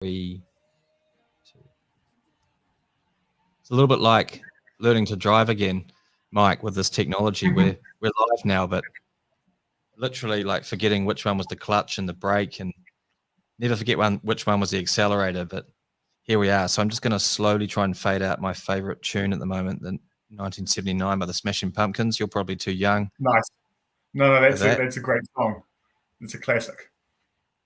3, 2. It's a little bit like learning to drive again, Mike, with this technology. We're live now, but literally like forgetting which one was the clutch and the brake, and never forget which one was the accelerator. But here we are. So I'm just going to slowly try and fade out my favorite tune at the moment, the 1979 by the Smashing Pumpkins. You're probably too young. Nice. No, that's a great song. It's a classic.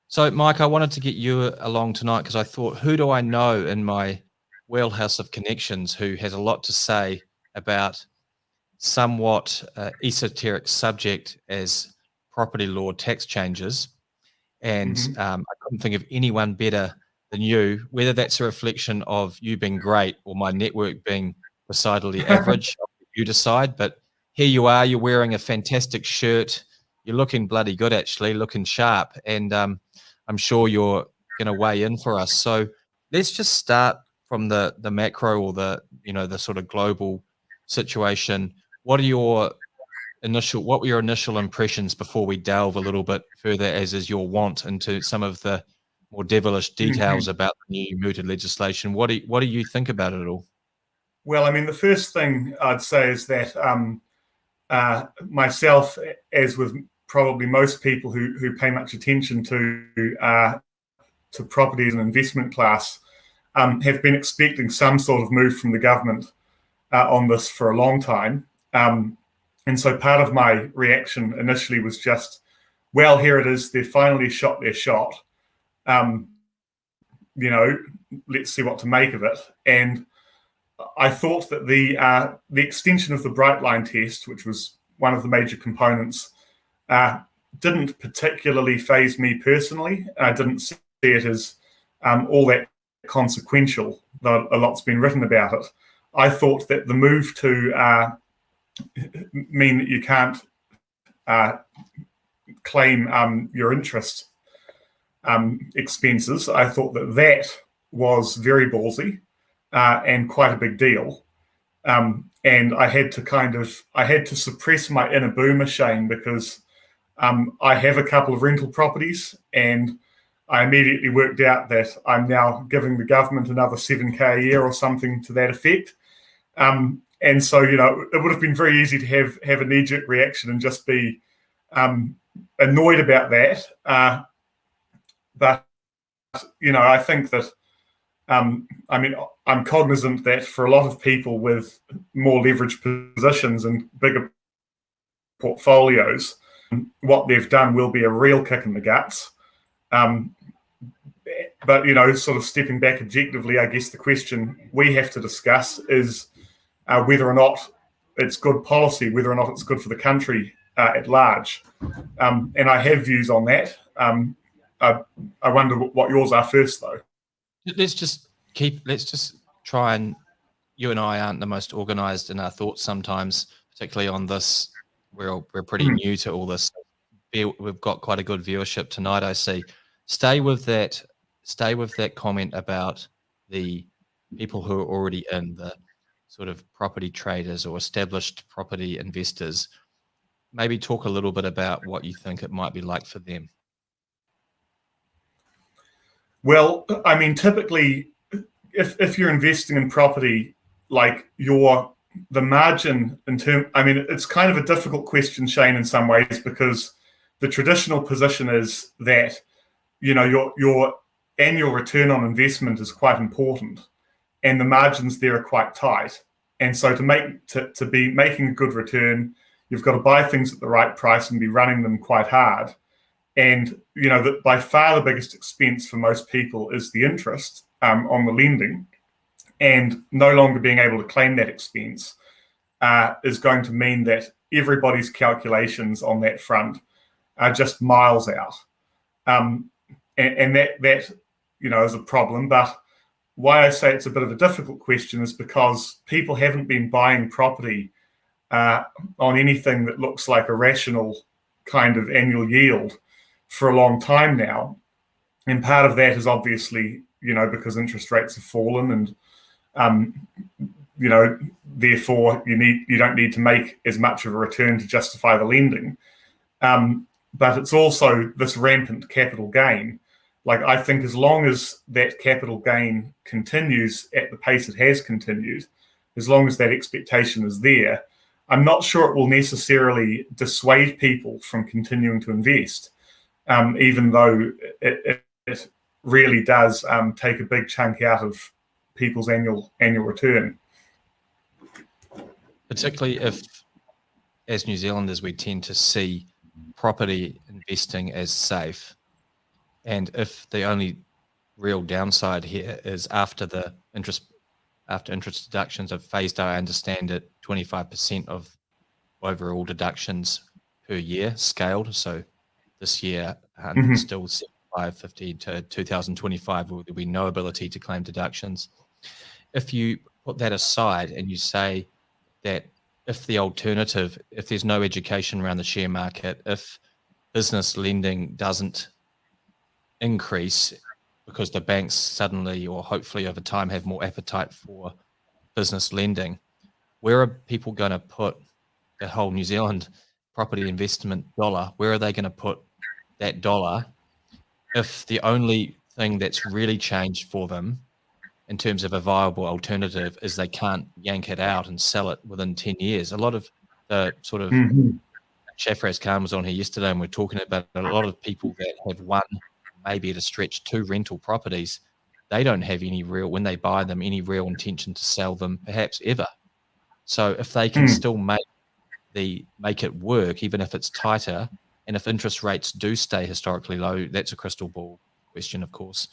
So, Mike, I wanted to get you along tonight because I thought, who do I know in my wheelhouse of connections who has a lot to say about somewhat esoteric subject as property law tax changes? And I couldn't think of anyone better than you, whether that's a reflection of you being great or my network being decidedly average. You decide. But here you are, you're wearing a fantastic shirt. You're looking bloody good, actually, looking sharp. And I'm sure you're going to weigh in for us. So let's just start from the macro or the sort of global situation. What were your initial impressions before we delve a little bit further, as is your wont, into some of the more devilish details about the new mooted legislation? What do you think about it all? Well, I mean, the first thing I'd say is that myself, as with probably most people who pay much attention to property as an investment class, have been expecting some sort of move from the government on this for a long time. And so part of my reaction initially was just, well, here it is. They've finally shot their shot. Let's see what to make of it. And I thought that the extension of the bright line test, which was one of the major components, didn't particularly faze me personally. I didn't see it as all that consequential, though a lot's been written about it. I thought that the move to mean that you can't claim your interest expenses, I thought that was very ballsy and quite a big deal. And I had to suppress my inner boomer, Shane, because I have a couple of rental properties, and I immediately worked out that I'm now giving the government another $7,000 a year or something to that effect. And so, it would have been very easy to have a knee-jerk reaction and just be annoyed about that. But, I think that, I'm cognizant that for a lot of people with more leveraged positions and bigger portfolios, what they've done will be a real kick in the guts. But, sort of stepping back objectively, I guess the question we have to discuss is whether or not it's good policy, whether or not it's good for the country at large. And I have views on that. I wonder what yours are first, though. Let's just try, and you and I aren't the most organised in our thoughts sometimes, particularly on this. We're pretty new to all this. We've got quite a good viewership tonight, I see. Stay with that comment about the people who are already in, the sort of property traders or established property investors. Maybe talk a little bit about what you think it might be like for them. Well, I mean, typically, if you're investing in property, like the margin it's kind of a difficult question, Shane, in some ways, because the traditional position is that, your annual return on investment is quite important, and the margins there are quite tight. And so to be making a good return, you've got to buy things at the right price and be running them quite hard. And, that by far the biggest expense for most people is the interest on the lending. And no longer being able to claim that expense is going to mean that everybody's calculations on that front are just miles out. And that is a problem. But why I say it's a bit of a difficult question is because people haven't been buying property on anything that looks like a rational kind of annual yield for a long time now. And part of that is obviously, because interest rates have fallen, and therefore you don't need to make as much of a return to justify the lending. But it's also this rampant capital gain. Like, I think as long as that capital gain continues at the pace it has continued, as long as that expectation is there, I'm not sure it will necessarily dissuade people from continuing to invest, even though it really does take a big chunk out of people's annual return. Particularly if, as New Zealanders, we tend to see property investing as safe. And if the only real downside here is after interest deductions are phased out, I understand it, 25% of overall deductions per year scaled. So this year, still 75.50 to 2025, will there be no ability to claim deductions. If you put that aside and you say that if the alternative, if there's no education around the share market, if business lending doesn't increase because the banks suddenly or hopefully over time have more appetite for business lending, where are people going to put the whole New Zealand property investment dollar? Where are they going to put that dollar if the only thing that's really changed for them in terms of a viable alternative is they can't yank it out and sell it within 10 years? A lot of the sort of Shafraz Khan was on here yesterday and we're talking about a lot of people that have one, maybe at a stretch, two rental properties. They don't have any real, when they buy them, any real intention to sell them perhaps ever. So if they can still make it work, even if it's tighter, and if interest rates do stay historically low, that's a crystal ball question, of course.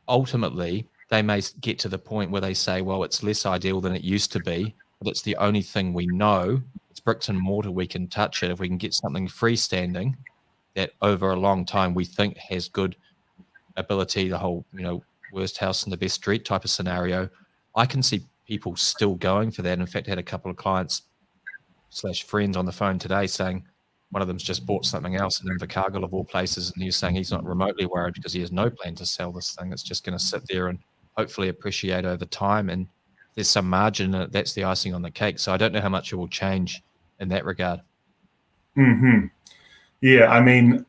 Ultimately, they may get to the point where they say, well, it's less ideal than it used to be, but it's the only thing we know. It's bricks and mortar. We can touch it. If we can get something freestanding that over a long time we think has good ability, the whole, worst house in the best street type of scenario, I can see people still going for that. In fact, I had a couple of clients / friends on the phone today saying one of them's just bought something else in Invercargill of all places, and he's saying he's not remotely worried because he has no plan to sell this thing. It's just going to sit there and hopefully appreciate over time, and there's some margin in it. That's the icing on the cake. So I don't know how much it will change in that regard. Yeah, I mean,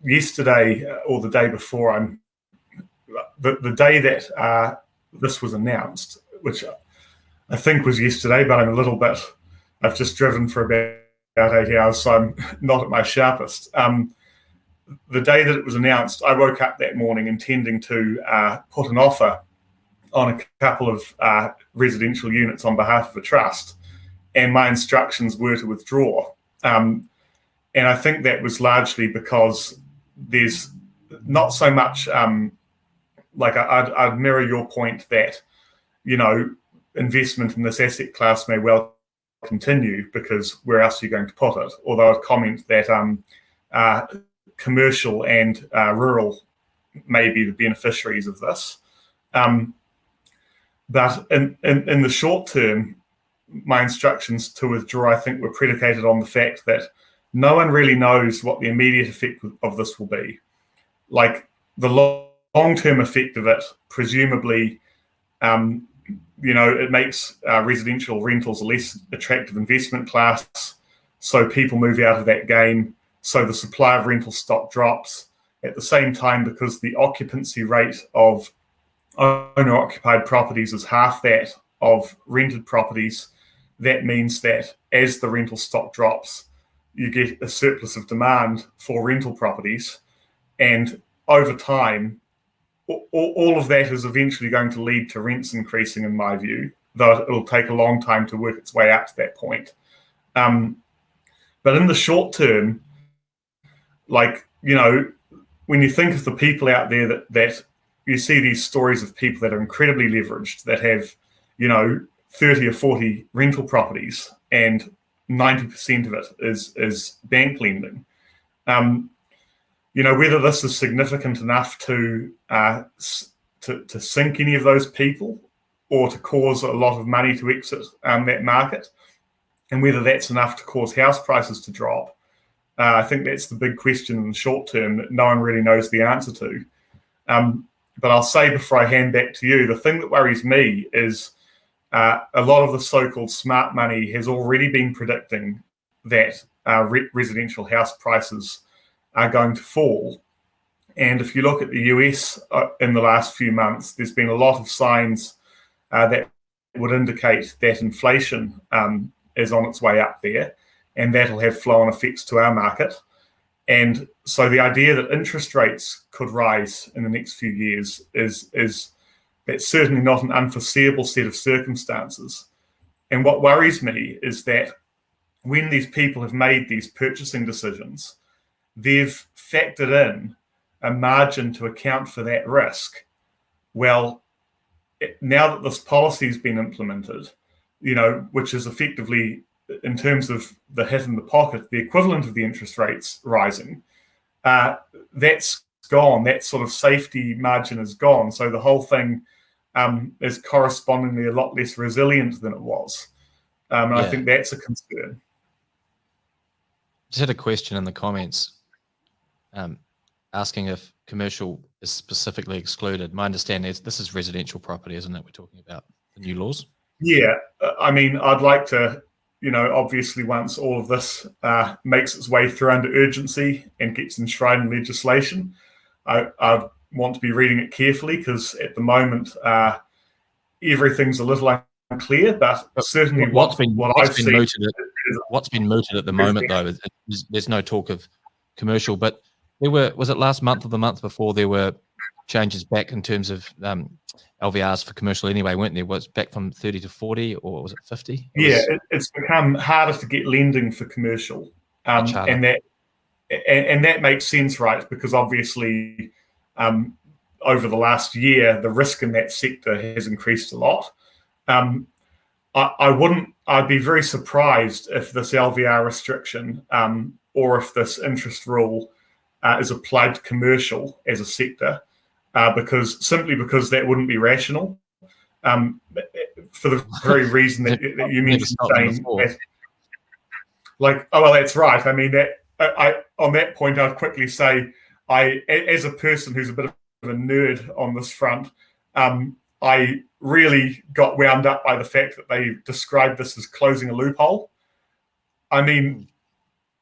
yesterday or the day before, the day that this was announced, which I think was yesterday, but I've just driven for about 8 hours, so I'm not at my sharpest. The day that it was announced, I woke up that morning intending to put an offer on a couple of residential units on behalf of a trust, and my instructions were to withdraw. And I think that was largely because there's not so much, I'd mirror your point that, investment in this asset class may well continue because where else are you going to put it? Although I'd comment that commercial and rural may be the beneficiaries of this. But in the short term, my instructions to withdraw, I think, were predicated on the fact that no one really knows what the immediate effect of this will be. Like the long-term effect of it, presumably, it makes residential rentals a less attractive investment class. So people move out of that game. So the supply of rental stock drops. At the same time, because the occupancy rate of owner-occupied properties is half that of rented properties, that means that as the rental stock drops, you get a surplus of demand for rental properties. And over time, all of that is eventually going to lead to rents increasing, in my view, though it'll take a long time to work its way up to that point. But in the short term, when you think of the people out there that you see these stories of people that are incredibly leveraged, that have, 30 or 40 rental properties, and 90% of it is bank lending. Whether this is significant enough to sink any of those people or to cause a lot of money to exit that market, and whether that's enough to cause house prices to drop, I think that's the big question in the short term that no one really knows the answer to. But I'll say before I hand back to you, the thing that worries me is a lot of the so-called smart money has already been predicting that residential house prices are going to fall. And if you look at the US in the last few months, there's been a lot of signs that would indicate that inflation is on its way up there, and that'll have flow-on effects to our market. And so the idea that interest rates could rise in the next few years is that's certainly not an unforeseeable set of circumstances. And what worries me is that when these people have made these purchasing decisions, they've factored in a margin to account for that risk. Well, now that this policy has been implemented, which is effectively, in terms of the hit in the pocket, the equivalent of the interest rates rising, that's gone. That sort of safety margin is gone. So the whole thing is correspondingly a lot less resilient than it was. And I think that's a concern. Just had a question in the comments asking if commercial is specifically excluded. My understanding is this is residential property, isn't it? We're talking about the new laws. Yeah, I mean, I'd like to, obviously once all of this makes its way through under urgency and gets enshrined in legislation, I want to be reading it carefully, because at the moment everything's a little unclear. But certainly what's been mooted at the moment, though, there's no talk of commercial. But was it last month or the month before, there were changes back in terms of LVRs for commercial anyway, weren't there? Was it back from 30 to 40, or was it 50? It's become harder to get lending for commercial, and that makes sense, right? Because obviously over the last year, the risk in that sector has increased a lot. I'd be very surprised if this LVR restriction or if this interest rule is applied to commercial as a sector, because that wouldn't be rational, for the very reason that you mentioned, Shane. That's right. I mean, on that point, I'd quickly say, as a person who's a bit of a nerd on this front, I really got wound up by the fact that they described this as closing a loophole. I mean,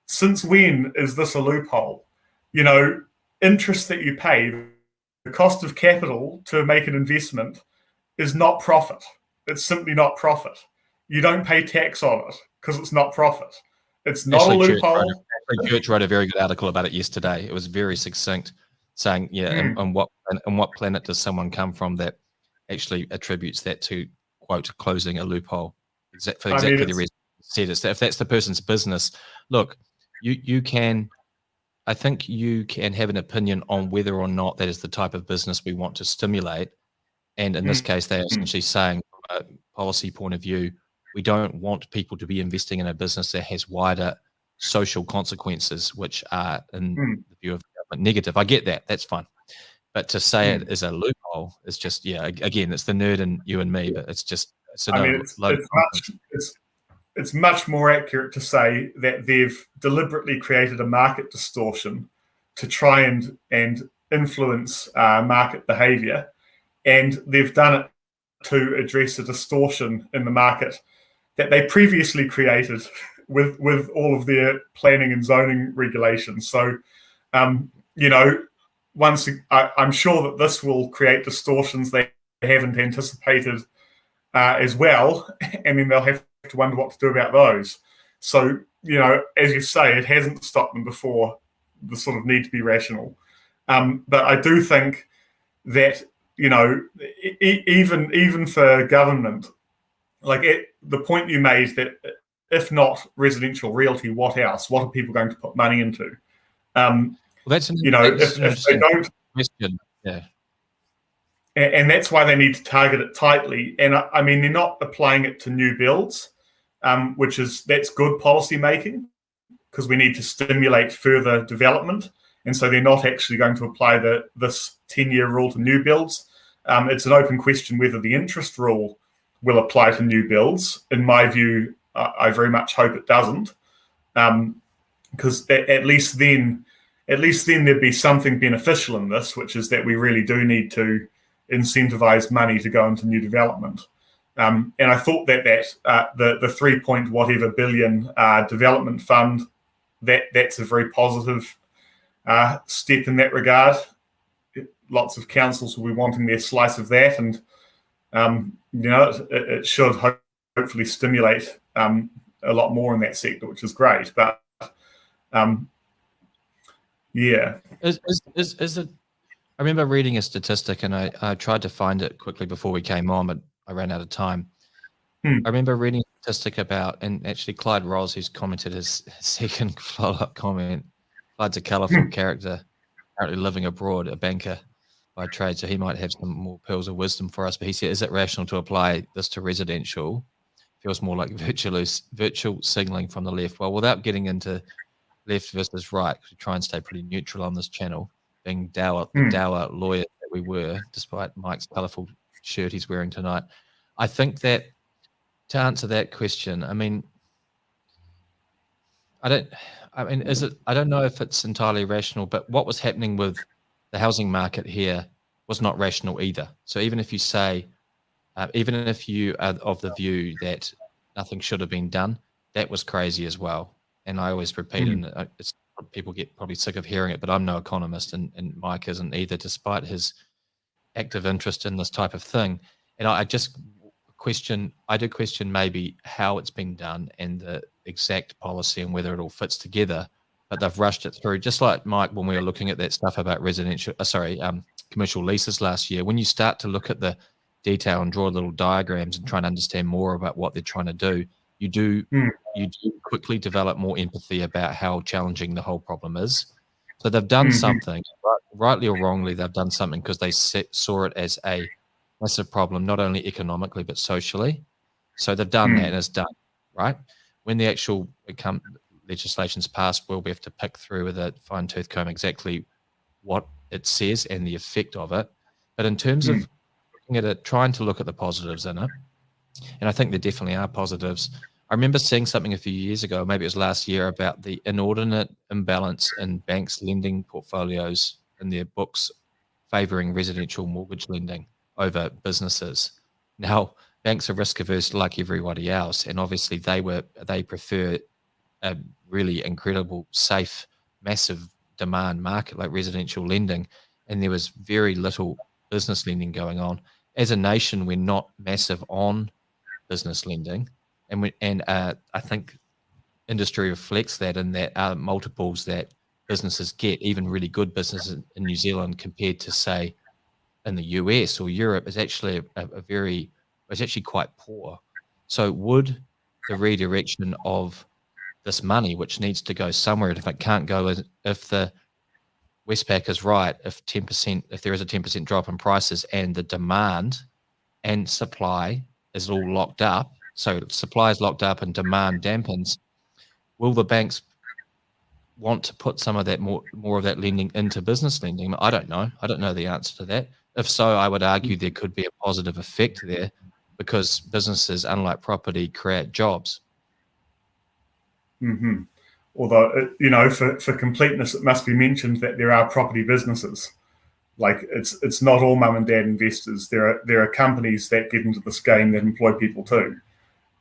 since when is this a loophole? Interest that you pay, the cost of capital to make an investment, is not profit. It's simply not profit. You don't pay tax on it because it's not profit. It's not a loophole. Church wrote a very good article about it yesterday. It was very succinct, saying, and what planet does someone come from that actually attributes that to, quote, closing a loophole? The reason you said it. If that's the person's business, look, I think you can have an opinion on whether or not that is the type of business we want to stimulate. And in this case, they're essentially saying, from a policy point of view, we don't want people to be investing in a business that has wider social consequences, which are, in the view of the government, negative. I get that. That's fine. But to say it is a loophole is just, again, it's the nerd in you and me, but it's just, it's much more accurate to say that they've deliberately created a market distortion to try and influence market behavior. And they've done it to address a distortion in the market that they previously created with all of their planning and zoning regulations. So, I'm sure that this will create distortions they haven't anticipated as well, and then they'll have to wonder what to do about those. So, as you say, it hasn't stopped them before, the sort of need to be rational. But I do think that, even for government, the point you made that if not residential realty, what else? What are people going to put money into? If they don't, yeah. And that's why they need to target it tightly. And I mean, they're not applying it to new builds, that's good policy making, because we need to stimulate further development. And so they're not actually going to apply this 10-year rule to new builds. It's an open question whether the interest rule will apply to new builds. In my view, I very much hope it doesn't, because at least then there'd be something beneficial in this, which is that we really do need to incentivize money to go into new development. And I thought that the 3 point whatever billion development fund, that's a very positive step in that regard. lots of councils will be wanting their slice of that, and it should hopefully stimulate a lot more in that sector, which is great. But yeah, is it? I remember reading a statistic, and I tried to find it quickly before we came on, but I ran out of time. I remember reading a statistic about, and actually Clyde Rolls, who's commented his second follow-up comment. Clyde's a colourful character, currently living abroad, a banker by trade, so he might have some more pearls of wisdom for us. But he said, is it rational to apply this to residential? Feels more like virtual signalling from the left. Well, without getting into left versus right, we try and stay pretty neutral on this channel, being the dour lawyer that we were, despite Mike's colourful shirt he's wearing tonight. I think that to answer that question, I don't know if it's entirely rational, but what was happening with the housing market here was not rational either. So even if you say, even if you are of the view that nothing should have been done, that was crazy as well. And I always repeat, and people get probably sick of hearing it, but I'm no economist, and Mike isn't either, despite his active interest in this type of thing. And I did question maybe how it's been done and the exact policy and whether it all fits together, but they've rushed it through. Just like Mike, when we were looking at that stuff about commercial leases last year, when you start to look at the detail and draw little diagrams and try and understand more about what they're trying to do, you do quickly develop more empathy about how challenging the whole problem is. So they've done something, rightly or wrongly, they've done something because they saw it as a massive problem, not only economically, but socially. So they've done that, and it's done, right? When the actual legislation's passed, we'll have to pick through with a fine-tooth comb exactly what it says and the effect of it. But in terms of looking at it, trying to look at the positives in it, and I think there definitely are positives. I remember seeing something a few years ago, maybe it was last year, about the inordinate imbalance in banks' lending portfolios in their books favouring residential mortgage lending over businesses. Now, banks are risk averse like everybody else, and obviously they prefer a really incredible, safe, massive demand market like residential lending, and there was very little business lending going on. As a nation, we're not massive on business lending, and I think industry reflects that in that multiples that businesses get, even really good businesses in New Zealand compared to, say, in the US or Europe, is actually it's actually quite poor. So would the redirection of this money, which needs to go somewhere, and if it can't go, if the Westpac is right, if there is a 10% drop in prices and the demand and supply is all locked up, so supply is locked up and demand dampens, will the banks want to put some of that more of that lending into business lending? I don't know. I don't know the answer to that. If so, I would argue there could be a positive effect there, because businesses, unlike property, create jobs. Although, for completeness, it must be mentioned that there are property businesses. Like it's not all mum and dad investors. There are companies that get into this game that employ people too,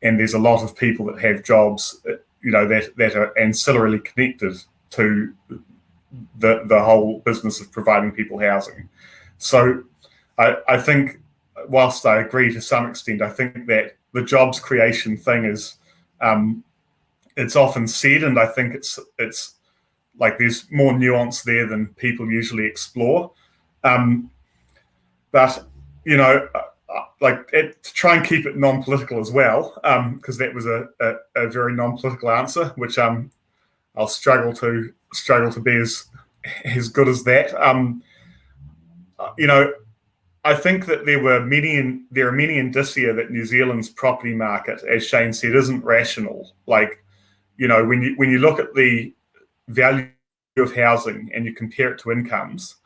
and there's a lot of people that have jobs, that are ancillarily connected to the whole business of providing people housing. So I think, whilst I agree to some extent, I think that the jobs creation thing is, it's often said, and I think it's like there's more nuance there than people usually explore. But to try and keep it non-political as well, because that was a very non-political answer, which I'll struggle to be as good as that. I think that there are many indicia that New Zealand's property market, as Shane said, isn't rational. Like, when you look at the value of housing and you compare it to incomes,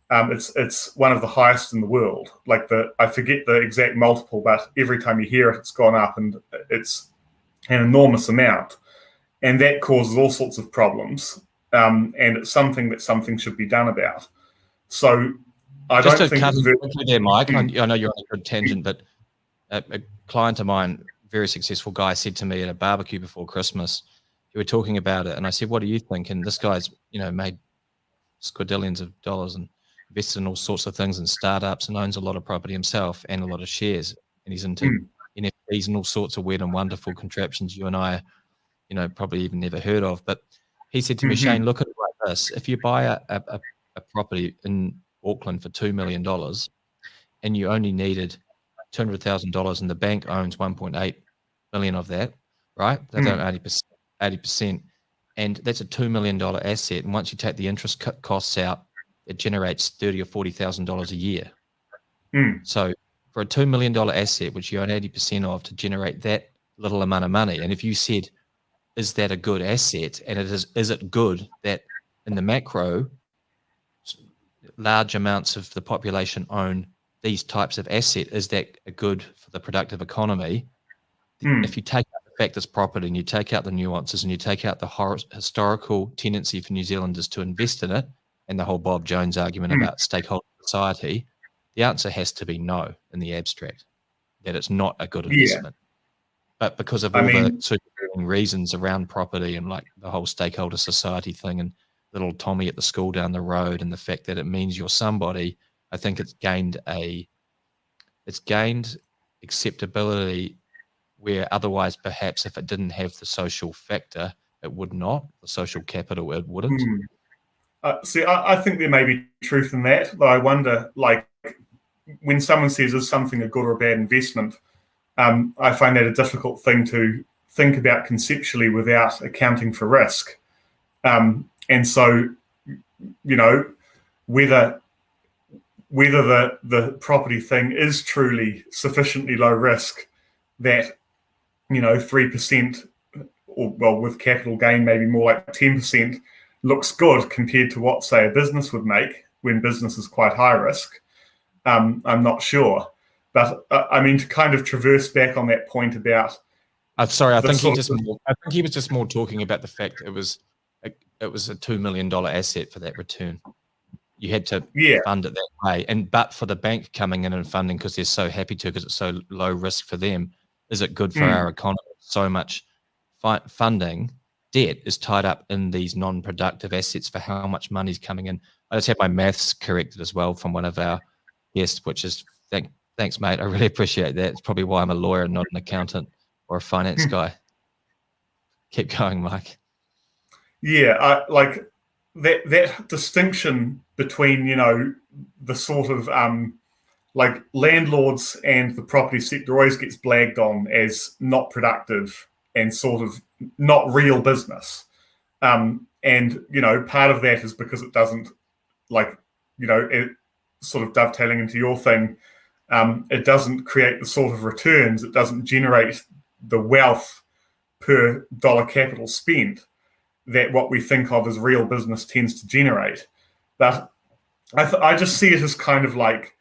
it's one of the highest in the world. Like I forget the exact multiple, but every time you hear it, it's gone up, and it's an enormous amount, and that causes all sorts of problems. And it's something that something should be done about. So I just don't to think cut quickly there, Mike. I know you're on a good tangent, but a client of mine, very successful guy, said to me at a barbecue before Christmas, we were talking about it, and I said, "What do you think?" And this guy's, made squadillions of dollars, and invests in all sorts of things and startups and owns a lot of property himself and a lot of shares. And he's into NFTs and all sorts of weird and wonderful contraptions you and I, probably even never heard of. But he said to me, Shane, look at it like this. If you buy a property in Auckland for $2 million and you only needed $200,000 and the bank owns 1.8 million of that, right? They've owned 80%. And that's a $2 million asset. And once you take the interest costs out, it generates $30,000 or $40,000 a year. So for a $2 million asset, which you own 80% of, to generate that little amount of money. And if you said, is that a good asset? And is it good that in the macro, large amounts of the population own these types of asset? Is that good for the productive economy? If you take out the fact it's property and you take out the nuances and you take out the historical tendency for New Zealanders to invest in it and the whole Bob Jones argument about stakeholder society, the answer has to be no in the abstract, that it's not a good investment. But because of all the super reasons around property and like the whole stakeholder society thing and little Tommy at the school down the road and the fact that it means you're somebody, I think it's gained acceptability where otherwise perhaps if it didn't have the social factor, it would not. The social capital, it wouldn't. See, I think there may be truth in that, though I wonder, like, when someone says, is something a good or a bad investment, I find that a difficult thing to think about conceptually without accounting for risk. And so, whether the property thing is truly sufficiently low risk that 3%, or with capital gain maybe more like 10%, looks good compared to what, say, a business would make when business is quite high risk. I'm not sure. But to kind of traverse back on that point about. Sorry, I think he was just more talking about the fact it was a $2 million asset for that return. You had to fund it that way, but for the bank coming in and funding because they're so happy to, because it's so low risk for them. Is it good for our economy? So much funding debt is tied up in these non-productive assets for how much money's coming in. I just had my maths corrected as well from one of our guests, which is thanks, mate. I really appreciate that. It's probably why I'm a lawyer and not an accountant or a finance guy. Keep going, Mike. Yeah, I like that distinction between the sort of like landlords and the property sector always gets blagged on as not productive and sort of not real business. And part of that is because it doesn't, it sort of dovetailing into your thing, it doesn't create the sort of returns, it doesn't generate the wealth per dollar capital spent that what we think of as real business tends to generate. But I just see it as kind of like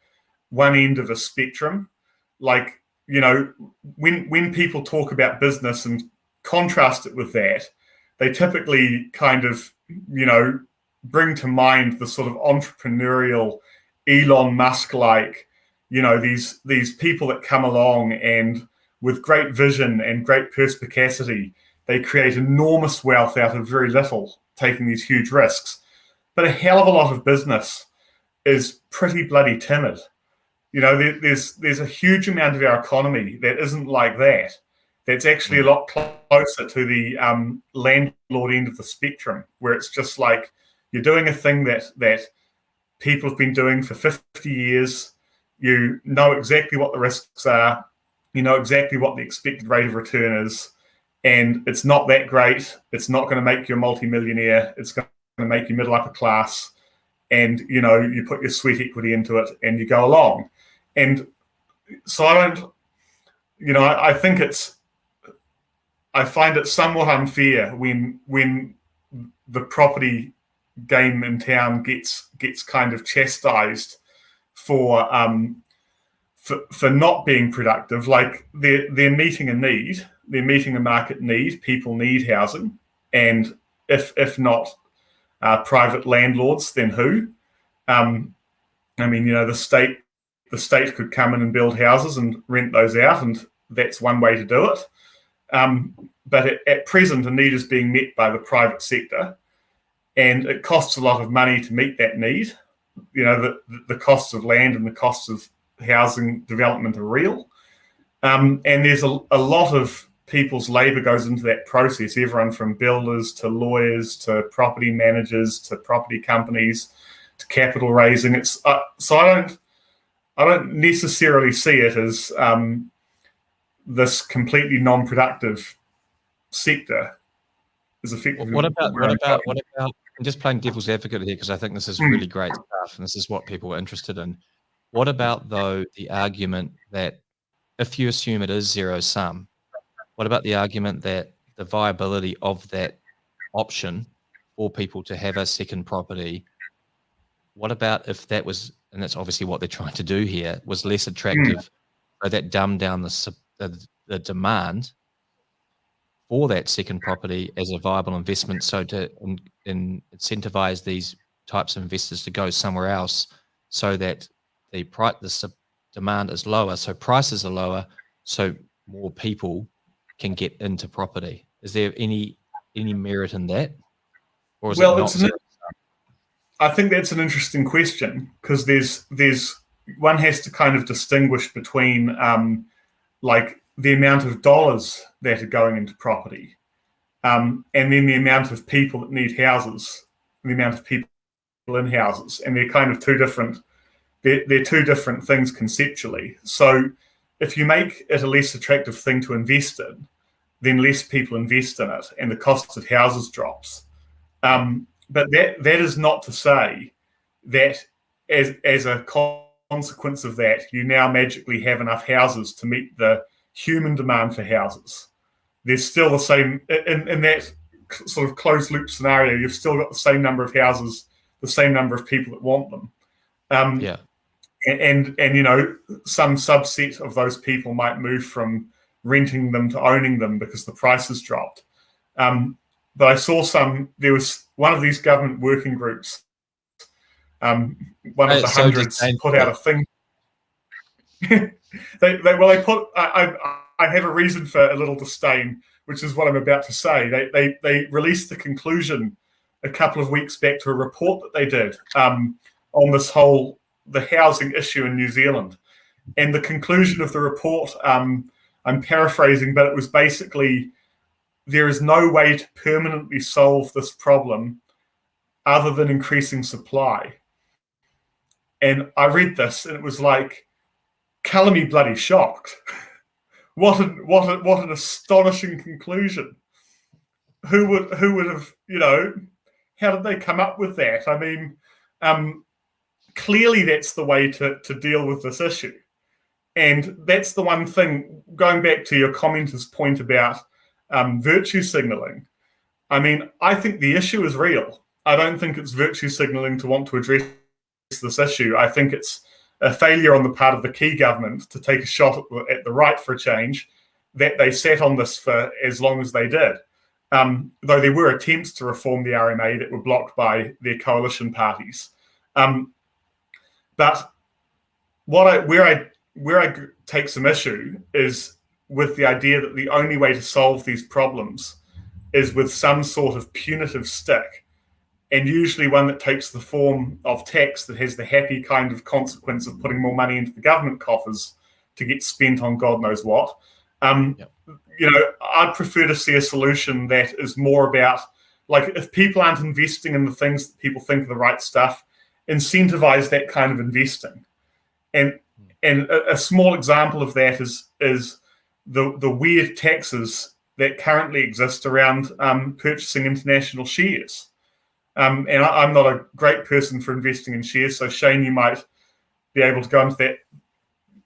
one end of a spectrum. Like, when people talk about business and contrast it with that, they typically kind of, bring to mind the sort of entrepreneurial Elon Musk-like, these people that come along and with great vision and great perspicacity, they create enormous wealth out of very little, taking these huge risks. But a hell of a lot of business is pretty bloody timid. There's a huge amount of our economy that isn't like that. That's actually a lot closer to the landlord end of the spectrum, where it's just like you're doing a thing that people have been doing for 50 years. You know exactly what the risks are. You know exactly what the expected rate of return is. And it's not that great. It's not going to make you a multimillionaire. It's going to make you middle upper class. And, you put your sweat equity into it and you go along. And so I find it somewhat unfair when the property game in town gets kind of chastised for not being productive. Like they're meeting a need. They're meeting a market need. People need housing, and if not private landlords, then who? The state could come in and build houses and rent those out, and that's one way to do it. But at present, a need is being met by the private sector, and it costs a lot of money to meet that need. the costs of land and the costs of housing development are real. And there's a lot of people's labour goes into that process, everyone from builders to lawyers to property managers to property companies to capital raising. It's so I don't necessarily see it as this completely non-productive sector is effectively. What about? I'm just playing devil's advocate here because I think this is really great stuff, and this is what people are interested in. What about though the argument that if you assume it is zero sum, what about the argument that the viability of that option for people to have a second property? What about if that was, and that's obviously what they're trying to do here, was less attractive, so that dumbed down the demand for that second property as a viable investment, so to incentivize these types of investors to go somewhere else, so that the demand is lower, so prices are lower, so more people can get into property. Is there any merit in that, or is it not? I think that's an interesting question because there's one has to kind of distinguish between like the amount of dollars that are going into property, and then the amount of people that need houses, and the amount of people in houses, and they're kind of two different. They're two different things conceptually. So if you make it a less attractive thing to invest in, then less people invest in it, and the cost of houses drops. But that is not to say that as a consequence of that, you now magically have enough houses to meet the human demand for houses. There's still the same, in that sort of closed loop scenario, you've still got the same number of houses, the same number of people that want them. And some subset of those people might move from renting them to owning them because the price has dropped. But I saw there was one of these government working groups, one of the hundreds, put out a thing. I have a reason for a little disdain, which is what I'm about to say. They released the conclusion a couple of weeks back to a report that they did on the housing issue in New Zealand. And the conclusion of the report, I'm paraphrasing, but it was basically, there is no way to permanently solve this problem other than increasing supply. And I read this and it was like, colour me bloody shocked. What an astonishing conclusion. Who would have, how did they come up with that? I mean, clearly that's the way to deal with this issue. And that's the one thing, going back to your commenter's point about virtue signalling. I mean, I think the issue is real. I don't think it's virtue signalling to want to address this issue. I think it's a failure on the part of the key government to take a shot at the right for a change, that they sat on this for as long as they did. Though there were attempts to reform the RMA that were blocked by their coalition parties. But where I take some issue is with the idea that the only way to solve these problems is with some sort of punitive stick, and usually one that takes the form of tax that has the happy kind of consequence of putting more money into the government coffers to get spent on God knows what. I'd prefer to see a solution that is more about, like, if people aren't investing in the things that people think are the right stuff, incentivize that kind of investing. And a small example of that is the weird taxes that currently exist around purchasing international shares. And I'm not a great person for investing in shares, so Shane, you might be able to go into that.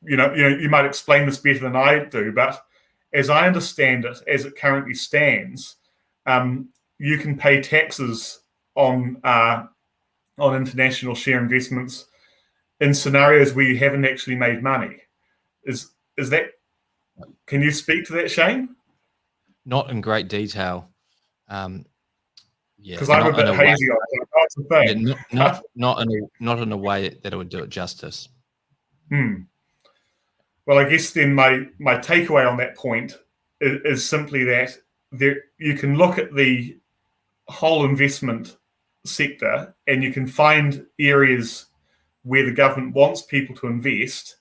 You might explain this better than I do, but as I understand it, as it currently stands, you can pay taxes on international share investments in scenarios where you haven't actually made money. Is that? Can you speak to that, Shane? Not in great detail. Because I'm a bit hazy on it. That's the thing. Not in a way that it would do it justice. Well, I guess then my takeaway on that point is simply that you can look at the whole investment sector and you can find areas where the government wants people to invest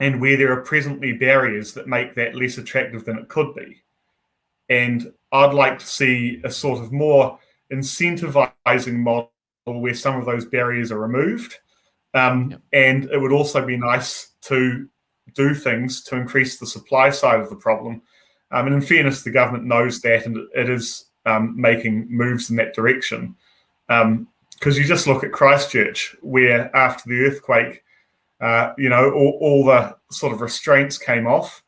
and where there are presently barriers that make that less attractive than it could be. And I'd like to see a sort of more incentivizing model where some of those barriers are removed. And it would also be nice to do things to increase the supply side of the problem. And in fairness, the government knows that, and it is making moves in that direction. Because you just look at Christchurch, where after the earthquake, all the sort of restraints came off,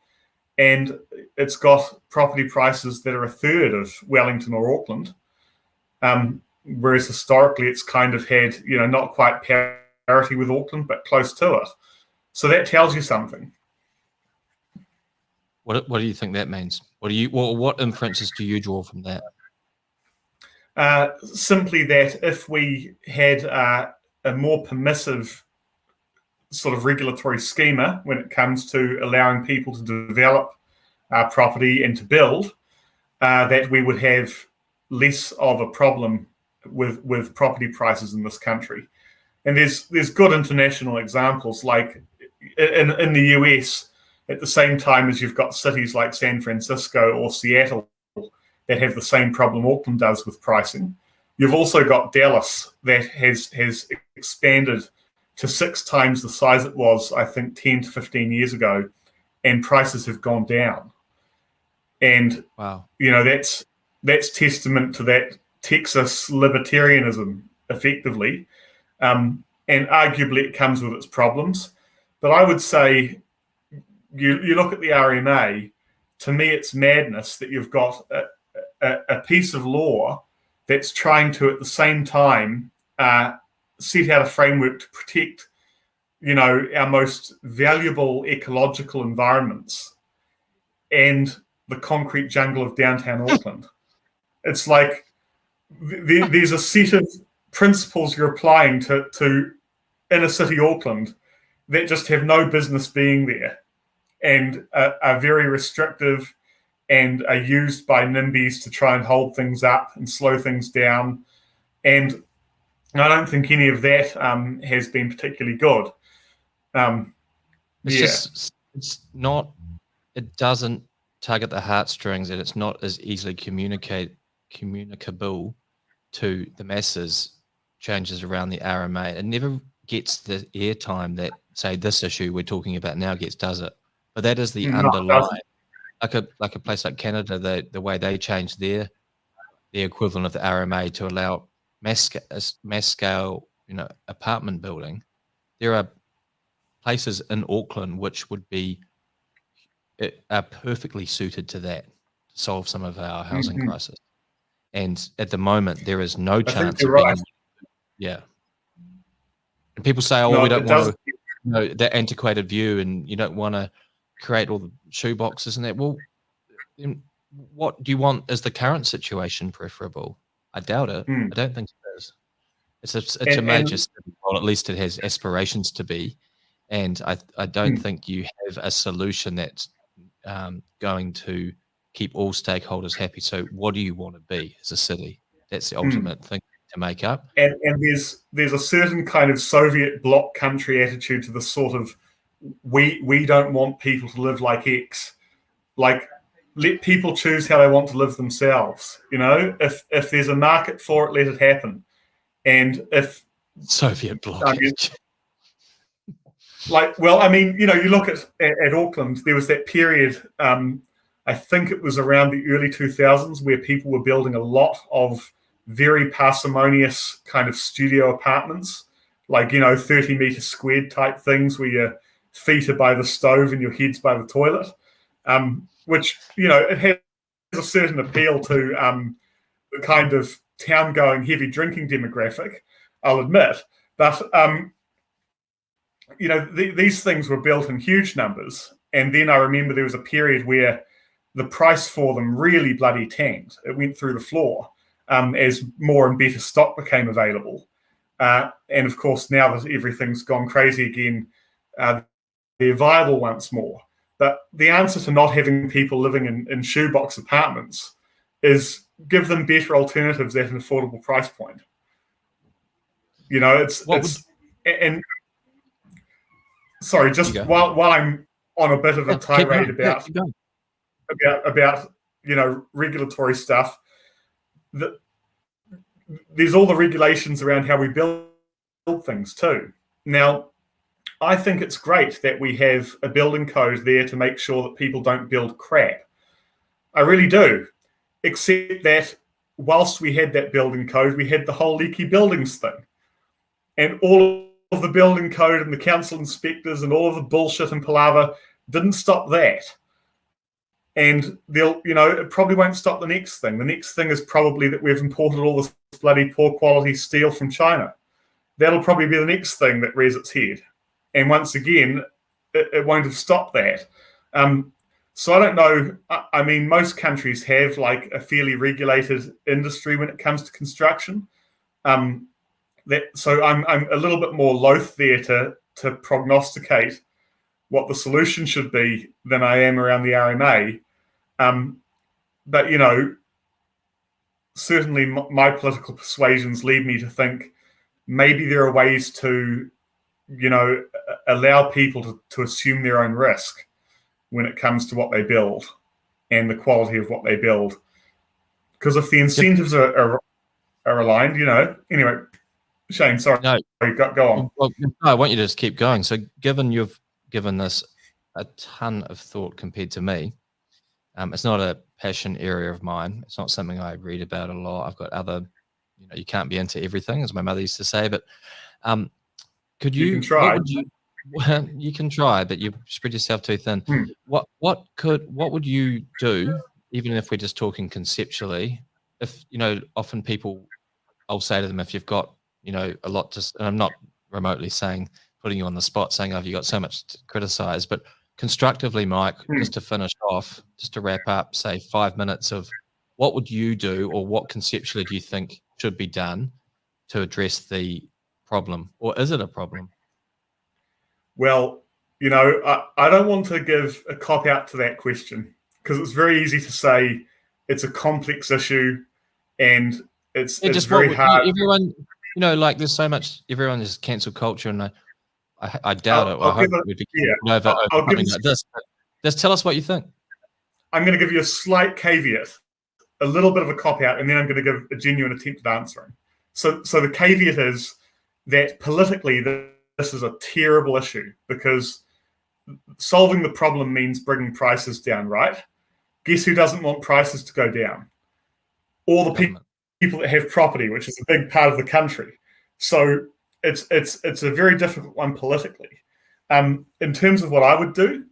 and it's got property prices that are a third of Wellington or Auckland. Whereas historically, it's kind of had, not quite parity with Auckland, but close to it. So that tells you something. What do you think that means? What inferences do you draw from that? Simply that if we had a more permissive sort of regulatory schema when it comes to allowing people to develop property and to build, that we would have less of a problem with property prices in this country. And there's good international examples, like in the US, at the same time as you've got cities like San Francisco or Seattle that have the same problem Auckland does with pricing. You've also got Dallas that has expanded to 6 times the size it was, I think, 10 to 15 years ago, and prices have gone down. And wow, that's testament to that Texas libertarianism, effectively. And arguably it comes with its problems. But I would say, you look at the RMA, to me it's madness that you've got a piece of law that's trying to, at the same time, set out a framework to protect, our most valuable ecological environments and the concrete jungle of downtown Auckland. It's like there's a set of principles you're applying to inner city Auckland that just have no business being there and are very restrictive and are used by NIMBYs to try and hold things up and slow things down. And I don't think any of that has been particularly good. It doesn't tug at the heartstrings, and it's not as easily communicable to the masses. Changes around the RMA. It never gets the airtime that, say, this issue we're talking about now gets, does it? But that is the underlying. Like a place like Canada, the way they changed the equivalent of the RMA to allow mass scale, apartment building. There are places in Auckland which are perfectly suited to that, to solve some of our housing crisis. And at the moment, there is no chance of being. Yeah. And people say, we don't want to, that antiquated view, and you don't want to create all the shoeboxes and that. Well, what do you want? Is the current situation preferable? I doubt it. I don't think it is. It's a major city, well, at least it has aspirations to be. And I don't think you have a solution that's going to keep all stakeholders happy. So what do you want to be as a city? That's the ultimate thing to make up. And there's a certain kind of Soviet bloc country attitude to the sort of, we don't want people to live like X. Like, let people choose how they want to live themselves. If there's a market for it, let it happen. And if Soviet bloc, you look at Auckland, there was that period, I think it was around the early 2000s, where people were building a lot of very parsimonious kind of studio apartments, like, 30 meter squared type things where your feet are by the stove and your head's by the toilet, which, it has a certain appeal to the kind of town-going, heavy drinking demographic, I'll admit. But, these things were built in huge numbers. And then I remember there was a period where the price for them really bloody tanked. It went through the floor as more and better stock became available. And of course, now that everything's gone crazy again, they're viable once more. But the answer to not having people living in shoebox apartments is give them better alternatives at an affordable price point. and sorry, just while I'm on a bit of a tirade about regulatory stuff, there's all the regulations around how we build things too. Now, I think it's great that we have a building code there to make sure that people don't build crap. I really do. Except that whilst we had that building code, we had the whole leaky buildings thing. And all of the building code and the council inspectors and all of the bullshit and palaver didn't stop that. And it probably won't stop the next thing. The next thing is probably that we've imported all this bloody poor quality steel from China. That'll probably be the next thing that rears its head. And once again, it won't have stopped that. So I don't know. I mean, most countries have like a fairly regulated industry when it comes to construction. So I'm a little bit more loath there to prognosticate what the solution should be than I am around the RMA. But certainly my political persuasions lead me to think maybe there are ways to allow people to assume their own risk when it comes to what they build and the quality of what they build. Because if the incentives are aligned, Anyway, Shane, sorry. No, go on. Well, I want you to just keep going. So given you've given this a ton of thought compared to me, it's not a passion area of mine. It's not something I read about a lot. I've got other, you can't be into everything, as my mother used to say, but could you can try. You can try, but you spread yourself too thin. What would you do, even if we're just talking conceptually? If often people, I'll say to them, if you've got a lot to, and I'm not remotely saying putting you on the spot, saying, "Oh, you got so much to criticize," but constructively, Mike, just to finish off, just to wrap up, say 5 minutes of what would you do, or what conceptually do you think should be done to address the problem, or is it a problem? Well, I don't want to give a cop out to that question because it's very easy to say it's a complex issue and it's just very hard. Everyone, there's so much. Everyone is cancel culture, and I doubt it. I hope it would be over something like this. Just tell us what you think. I'm going to give you a slight caveat, a little bit of a cop out, and then I'm going to give a genuine attempt at answering. So the caveat is that politically, this is a terrible issue because solving the problem means bringing prices down, right? Guess who doesn't want prices to go down? All the people that have property, which is a big part of the country. So it's a very difficult one politically. In terms of what I would do,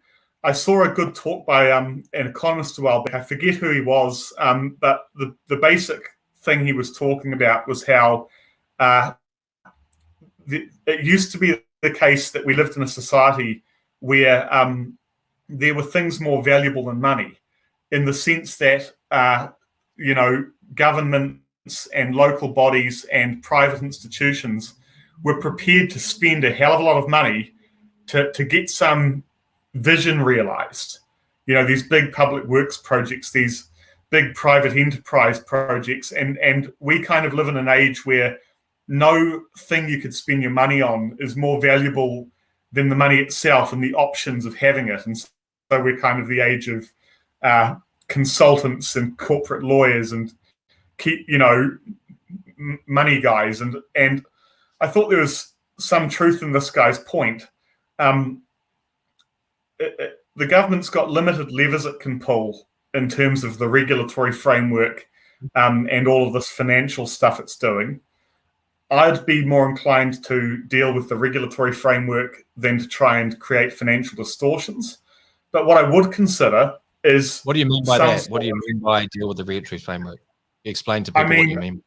I saw a good talk by an economist a while back. I forget who he was, but the basic thing he was talking about was how it used to be the case that we lived in a society where there were things more valuable than money, in the sense that governments and local bodies and private institutions were prepared to spend a hell of a lot of money to get some vision realized. These big public works projects, these big private enterprise projects, and we kind of live in an age where no thing you could spend your money on is more valuable than the money itself and the options of having it. And so we're kind of the age of consultants and corporate lawyers and money guys. And I thought there was some truth in this guy's point. The government's got limited levers it can pull in terms of the regulatory framework and all of this financial stuff it's doing. I'd be more inclined to deal with the regulatory framework than to try and create financial distortions. But what I would consider is... What do you mean by that? What do you mean by deal with the regulatory framework? Explain to people what you mean.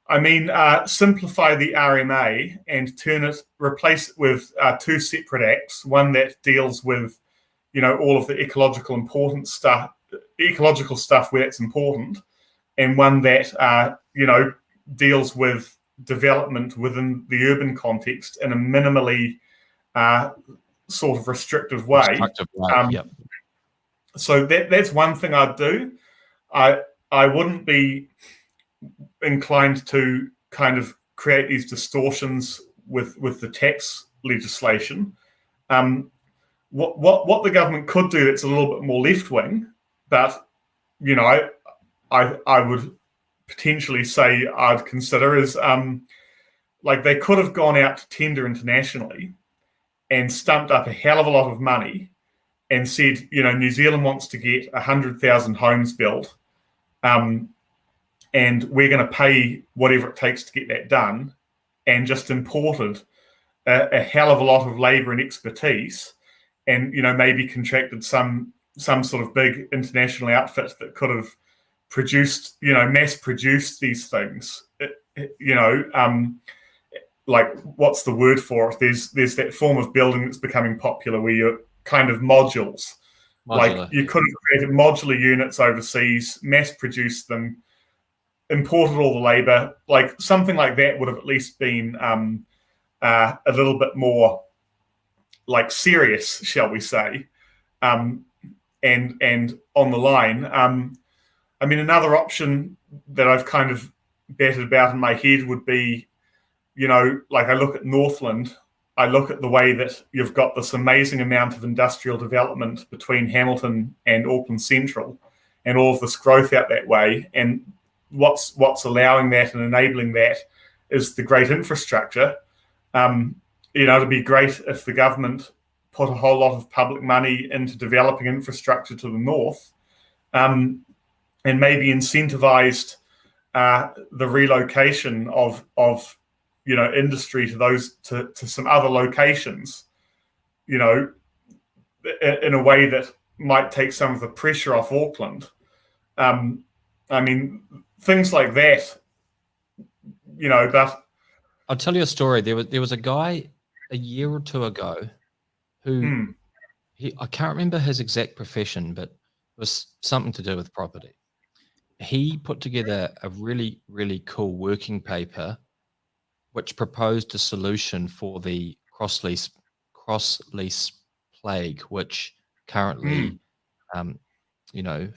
I mean, simplify the RMA and replace it with two separate acts. One that deals with, all of the ecological stuff where it's important, and one that, deals with development within the urban context in a minimally sort of restrictive way. So that's one thing I'd do. I wouldn't be inclined to kind of create these distortions with the tax legislation. What the government could do that's a little bit more left wing, but I would potentially say I'd consider is like they could have gone out to tender internationally and stumped up a hell of a lot of money and said, New Zealand wants to get 100,000 homes built, and we're going to pay whatever it takes to get that done, and just imported a hell of a lot of labour and expertise, and maybe contracted some sort of big international outfit that could have mass produced these things. Like, what's the word for it? There's that form of building that's becoming popular where you're kind of modular. Like, you could have created modular units overseas, mass produced them, imported all the labor. Like, something like that would have at least been a little bit more like serious, shall we say, and on the line. I mean, another option that I've kind of batted about in my head would be, like, I look at Northland, I look at the way that you've got this amazing amount of industrial development between Hamilton and Auckland Central, and all of this growth out that way. And what's allowing that and enabling that is the great infrastructure. It'd be great if the government put a whole lot of public money into developing infrastructure to the north, and maybe incentivized the relocation of industry to some other locations, in a way that might take some of the pressure off Auckland. I mean, things like that, but I'll tell you a story. There was a guy a year or two ago who I can't remember his exact profession, but it was something to do with property. He put together a really, really cool working paper which proposed a solution for the cross lease plague, which currently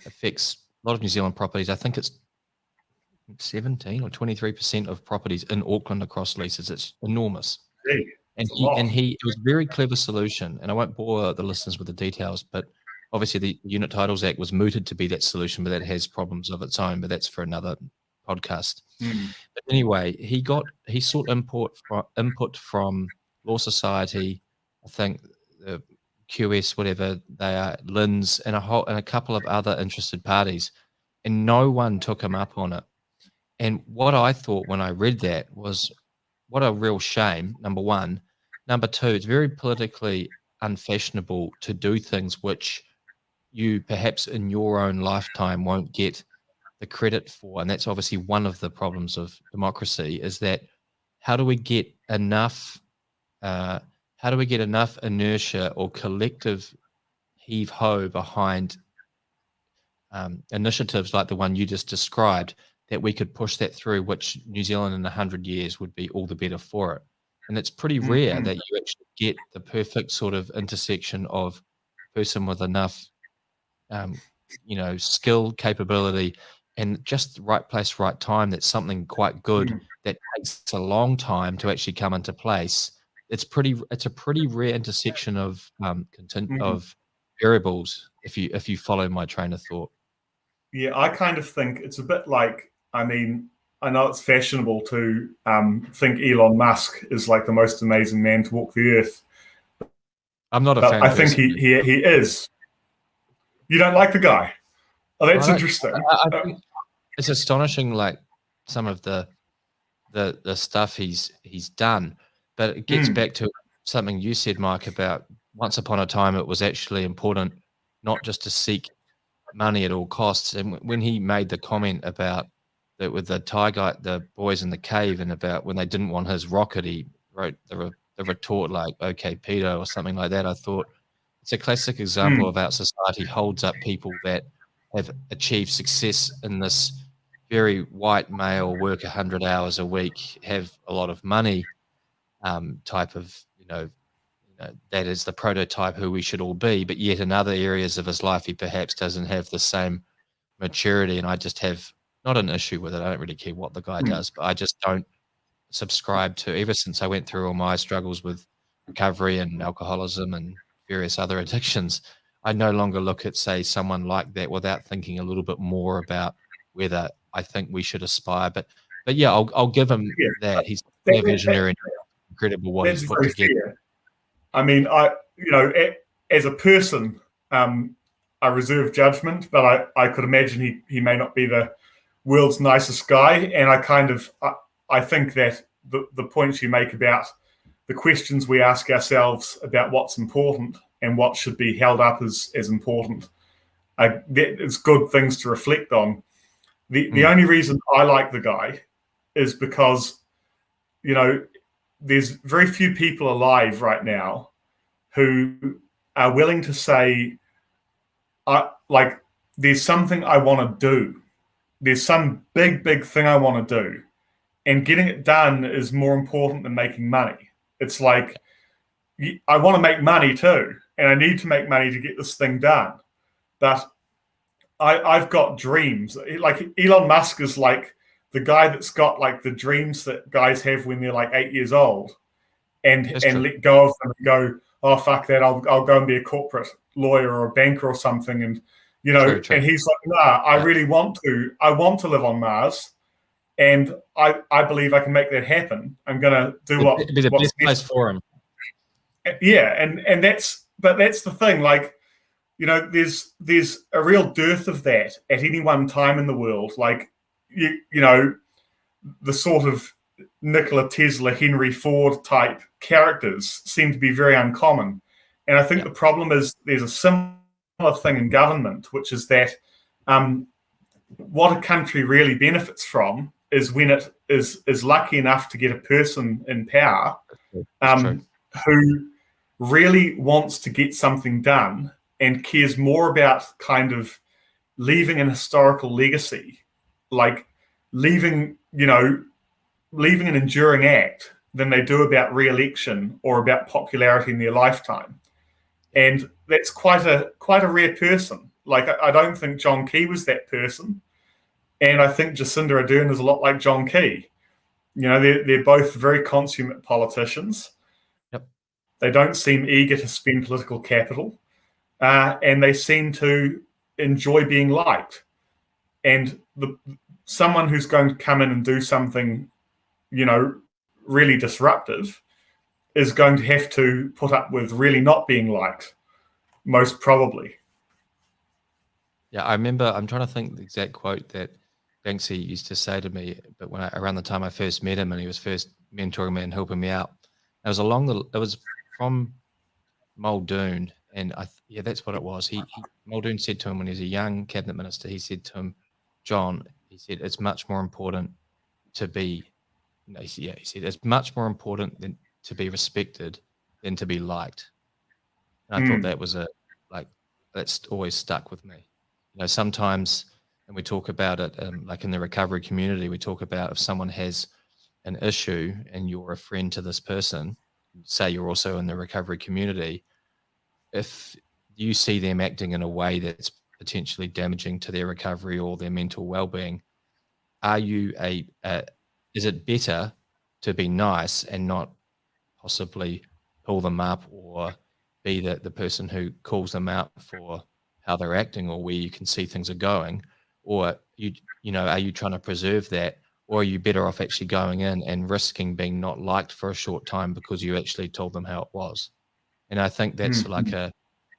affects a lot of New Zealand properties. I think it's 17 or 23% of properties in Auckland are cross leases. It's enormous. And it was a very clever solution. And I won't bore the listeners with the details, but obviously the Unit Titles Act was mooted to be that solution, but that has problems of its own. But that's for another podcast. But anyway, he sought input from Law Society, I think the QS, whatever they are, LINZ, and a couple of other interested parties, and no one took him up on it. And what I thought when I read that was, what a real shame, number one. Number two, it's very politically unfashionable to do things which you perhaps in your own lifetime won't get the credit for. And that's obviously one of the problems of democracy, is that how do we get enough inertia or collective heave-ho behind initiatives like the one you just described, that we could push that through, which New Zealand in 100 years would be all the better for it. And it's pretty rare that you actually get the perfect sort of intersection of person with enough, skill, capability, and just the right place, right time. That's something quite good that takes a long time to actually come into place. It's a pretty rare intersection of of variables, if you follow my train of thought. Yeah, I kind of think it's a bit like, I mean, I know it's fashionable to think Elon Musk is like the most amazing man to walk the earth. I'm not a fan. I think he is. You don't like the guy? Oh, that's interesting. I think it's astonishing, like some of the stuff he's done, but it gets back to something you said, Mike, about once upon a time it was actually important not just to seek money at all costs. And when he made the comment about that with the boys in the cave, and about when they didn't want his rocket, he wrote the retort like, "Okay, pedo," or something like that. I thought it's a classic example of how society holds up people that have achieved success in this very white male, work 100 hours a week, have a lot of money type of, that is the prototype who we should all be. But yet in other areas of his life, he perhaps doesn't have the same maturity. And I just have not an issue with it. I don't really care what the guy does, but I just don't subscribed to ever since I went through all my struggles with recovery and alcoholism and various other addictions. I no longer look at, say, someone like that without thinking a little bit more about whether I think we should aspire. But yeah, I'll give him Yeah, that. He's a that, visionary and incredible what that's he's put very together. fair. I mean, as a person, I reserve judgment, but I could imagine he may not be the world's nicest guy. And I think that the points you make about the questions we ask ourselves about what's important and what should be held up as important, it's good things to reflect on. The only reason I like the guy is because, there's very few people alive right now who are willing to say, there's something I want to do. There's some big thing I want to do. And getting it done is more important than making money. It's like, I want to make money too. And I need to make money to get this thing done. But I've got dreams. Like Elon Musk is like the guy that's got like the dreams that guys have when they're like 8 years old, and let go of them and go, oh fuck that, I'll go and be a corporate lawyer or a banker or something, and true. And he's like, nah, I really want to live on Mars, and I believe I can make that happen. I'm gonna do It'd be the best place for him. Yeah, and that's the thing, like, there's a real dearth of that at any one time in the world. Like, the sort of Nikola Tesla, Henry Ford type characters seem to be very uncommon. And I think the problem is there's a similar thing in government, which is that what a country really benefits from is when it is lucky enough to get a person in power who really wants to get something done and cares more about kind of leaving an historical legacy, like leaving an enduring act, than they do about re-election or about popularity in their lifetime. And that's quite a rare person. Like, I don't think John Key was that person. And I think Jacinda Ardern is a lot like John Key. They're both very consummate politicians. Yep. They don't seem eager to spend political capital. And they seem to enjoy being liked. And someone who's going to come in and do something, really disruptive is going to have to put up with really not being liked, most probably. Yeah, I remember, I'm trying to think the exact quote that Banksy used to say to me, but around the time I first met him and he was first mentoring me and helping me out, it was from Muldoon, and that's what it was. Muldoon said to him when he was a young cabinet minister, he said to him, John, he said, it's much more important to be, he said, it's much more important than to be respected than to be liked. And I thought that was that's always stuck with me. Sometimes, and we talk about it, like in the recovery community, we talk about if someone has an issue and you're a friend to this person, say you're also in the recovery community, if you see them acting in a way that's potentially damaging to their recovery or their mental well-being, is it better to be nice and not possibly pull them up or be the person who calls them out for how they're acting or where you can see things are going? Or are you trying to preserve that, or are you better off actually going in and risking being not liked for a short time because you actually told them how it was? And I think that's like a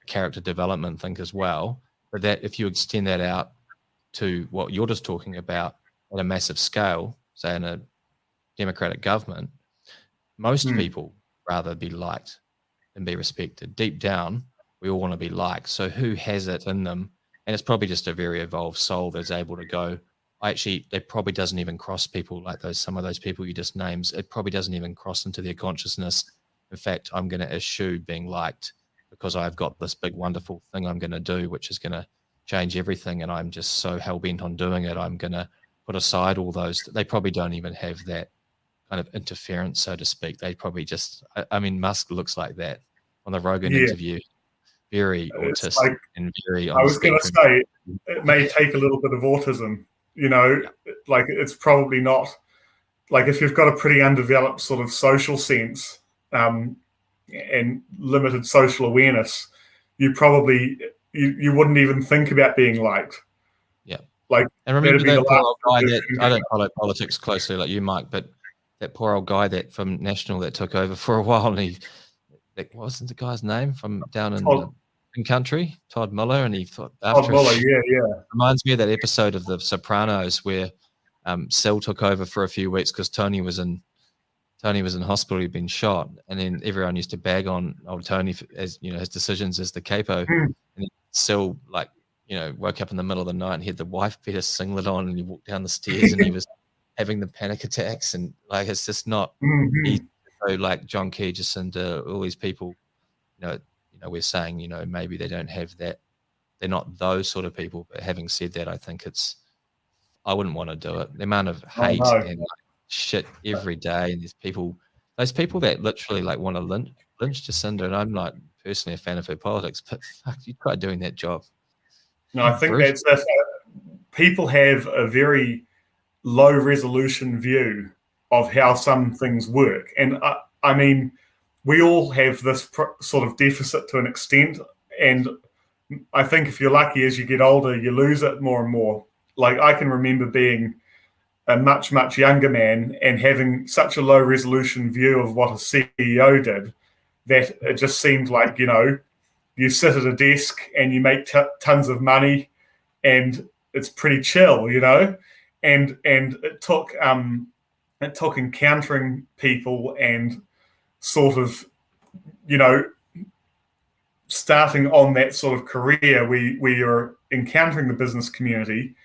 character development thing as well. But that if you extend that out to what you're just talking about at a massive scale, say in a democratic government, most people rather be liked than be respected. Deep down, we all want to be liked. So who has it in them? And it's probably just a very evolved soul that's able to go, it probably doesn't even cross people like some of those people you just named. It probably doesn't even cross into their consciousness. In fact, I'm going to eschew being liked because I've got this big, wonderful thing I'm going to do, which is going to change everything. And I'm just so hell-bent on doing it. I'm going to put aside all those. They probably don't even have that kind of interference, so to speak. They probably just, Musk looks like that on the Rogan interview. Very autistic and very on I was going to say, it may take a little bit of autism, like it's probably not, like if you've got a pretty undeveloped sort of social sense and limited social awareness, you probably you wouldn't even think about being liked. Yeah. Like, and remember that'd be the that poor old last guy thing that you I think don't follow politics closely like you, Mike, but that poor old guy that from National that took over for a while, and what wasn't the guy's name from down in about. the in country, Todd Muller, and he thought Todd after Muller, yeah. reminds me of that episode of The Sopranos where Sil took over for a few weeks because Tony was in hospital. He'd been shot, and then everyone used to bag on old Tony as his decisions as the capo. Mm. And Sil, like, woke up in the middle of the night and he had the wife beater singlet on, and he walked down the stairs and he was having the panic attacks, and like it's just not easy. So like John Key, Jacinda, all these people, we're saying maybe they don't have that. They're not those sort of people. But having said that, I think I wouldn't want to do it. The amount of Oh, hate no. and shit every day, and those people that literally like want to lynch Jacinda, and I'm not personally a fan of her politics, but fuck, you try doing that job. No, I think that's people have a very low resolution view of how some things work, and I mean, we all have this sort of deficit to an extent, and I think if you're lucky, as you get older, you lose it more and more. Like, I can remember being a much, much younger man and having such a low resolution view of what a CEO did that it just seemed like, you sit at a desk and you make tons of money and it's pretty chill, and it took encountering people and sort of, starting on that sort of career where you're encountering the business community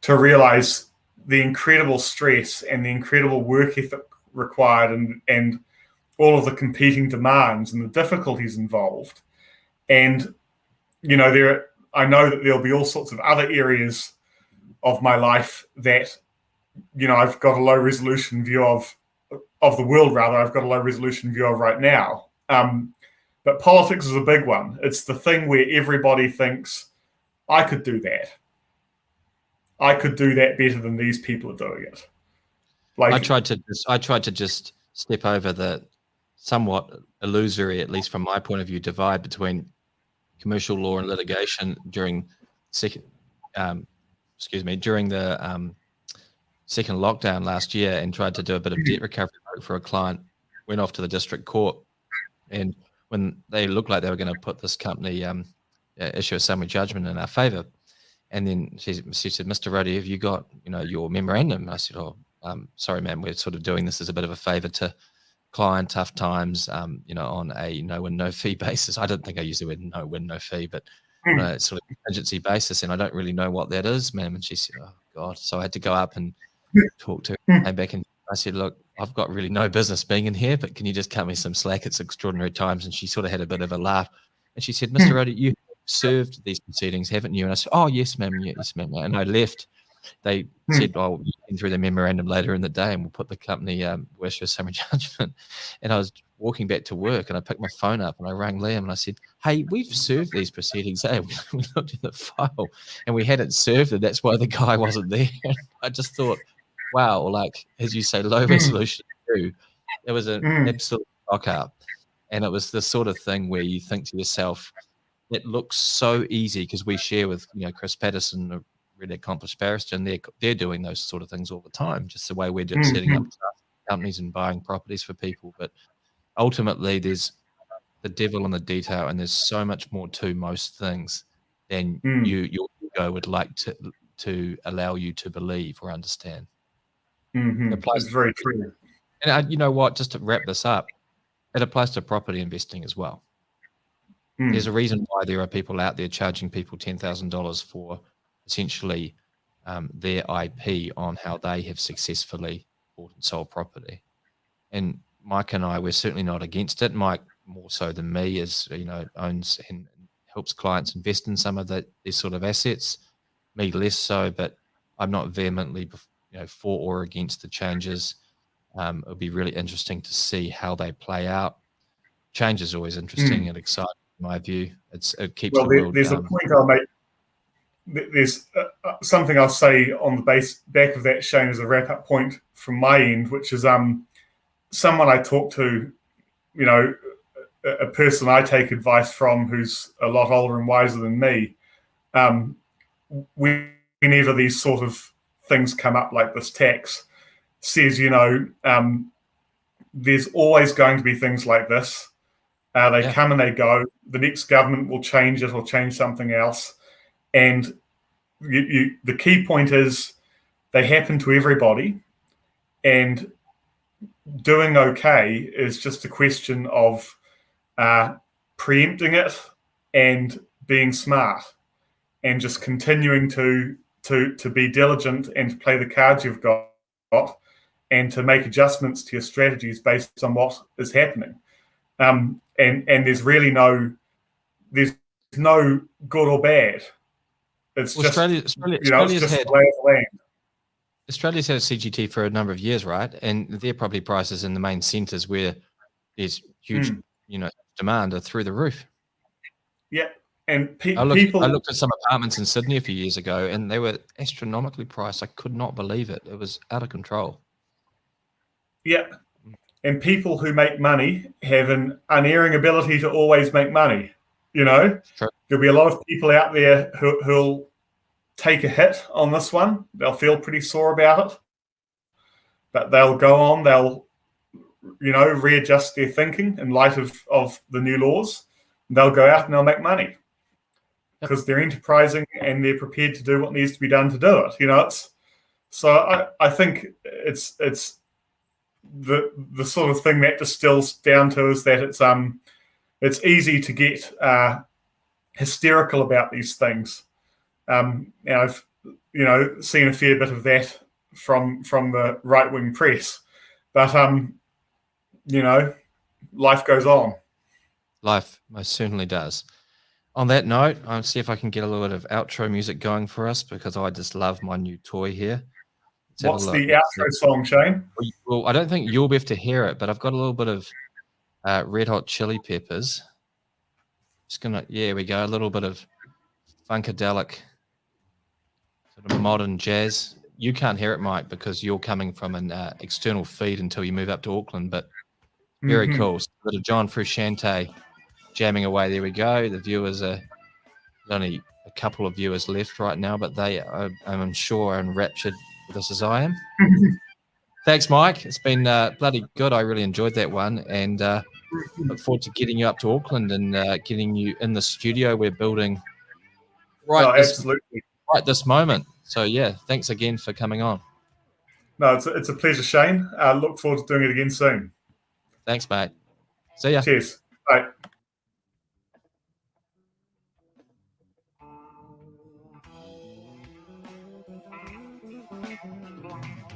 to realize the incredible stress and the incredible work ethic required and all of the competing demands and the difficulties involved. And, I know that there'll be all sorts of other areas of my life that, I've got a low resolution view of the world, rather. I've got a low resolution view of right now. But politics is a big one. It's the thing where everybody thinks, I could do that. I could do that better than these people are doing it. Like, I tried to just step over the somewhat illusory, at least from my point of view, divide between commercial law and litigation during during the second lockdown last year, and tried to do a bit of debt recovery work for a client. Went off to the district court, and when they looked like they were going to put this company issue a summary judgment in our favour, and then she said, "Mr. Ruddy, have you got your memorandum?" And I said, "Oh, sorry, ma'am, we're sort of doing this as a bit of a favour to client, tough times, on a no win, no fee basis." I don't think I used the word no win, no fee, but on a sort of contingency basis, and I don't really know what that is, ma'am. And she said, "Oh God." So I had to go up and talk to her, came back, and I said, "Look, I've got really no business being in here, but can you just cut me some slack? It's extraordinary times." And she sort of had a bit of a laugh, and she said, "Mr. Ruddy, you served these proceedings, haven't you?" And I said, "Oh, yes, ma'am. Yes, ma'am." And I left. They said, "Oh, you can through the memorandum later in the day, and we'll put the company issue a summary judgment." And I was walking back to work, and I picked my phone up, and I rang Liam, and I said, "Hey, we've served these proceedings. Hey, we looked at the file, and we hadn't served it. That's why the guy wasn't there." I just thought, wow, like, as you say, low resolution too. It was an absolute rock up, and it was the sort of thing where you think to yourself, it looks so easy, because we share with Chris Patterson, a really accomplished barrister, and they're doing those sort of things all the time, just the way we're setting up companies and buying properties for people. But ultimately, there's the devil in the detail, and there's so much more to most things than your ego would like to allow you to believe or understand. It's very true. And you know what? Just to wrap this up, it applies to property investing as well. There's a reason why there are people out there charging people $10,000 for essentially their IP on how they have successfully bought and sold property. And Mike and I, we're certainly not against it. Mike, more so than me, owns and helps clients invest in some of these sort of assets. Me less so, but I'm not vehemently for or against the changes. It'll be really interesting to see how they play out. Change is always interesting and exciting, in my view. It keeps the world. There's a point I'll make. there's something I'll say on the back of that, Shane, as a wrap-up point from my end, which is someone I talk to, you know, a person I take advice from who's a lot older and wiser than me. Whenever these sort of things come up like this tax, says, you know, there's always going to be things like this. They come and they go. The next government will change it or change something else. And the key point is they happen to everybody. And doing okay is just a question of preempting it and being smart and just continuing to be diligent and to play the cards you've got and to make adjustments to your strategies based on what is happening. And there's really no good or bad. It's just it's just the lay of the land. Australia's had a CGT for a number of years, right? And their property prices in the main centres where there's huge, demand are through the roof. Yeah, and I looked at some apartments in Sydney a few years ago, and they were astronomically priced. I could not believe it. It was out of control. Yeah, and people who make money have an unerring ability to always make money. You know, there'll be a lot of people out there who'll take a hit on this one. They'll feel pretty sore about it, but they'll go on. They'll, readjust their thinking in light of the new laws. They'll go out and they'll make money because they're enterprising and they're prepared to do what needs to be done to do it. So I think it's the sort of thing that distills down to is that it's easy to get hysterical about these things. I've seen a fair bit of that from the right-wing press, but life goes on. Life most certainly does. On that note, I'll see if I can get a little bit of outro music going for us because I just love my new toy here. What's the outro song, Shane? Well, I don't think you'll be able to hear it, but I've got a little bit of Red Hot Chili Peppers. Here we go, a little bit of funkadelic sort of modern jazz. You can't hear it, Mike, because you're coming from an external feed until you move up to Auckland, but very cool. So a bit of John Frusciante jamming away. There we go. The viewers there's only a couple of viewers left right now, but they are, I'm sure, are enraptured with this as I am. Thanks, Mike. It's been bloody good. I really enjoyed that one, and look forward to getting you up to Auckland and getting you in the studio we're building absolutely right this moment. So yeah, thanks again for coming on. No, it's a pleasure, Shane. Look forward to doing it again soon. Thanks, mate. See ya. Cheers. Bye.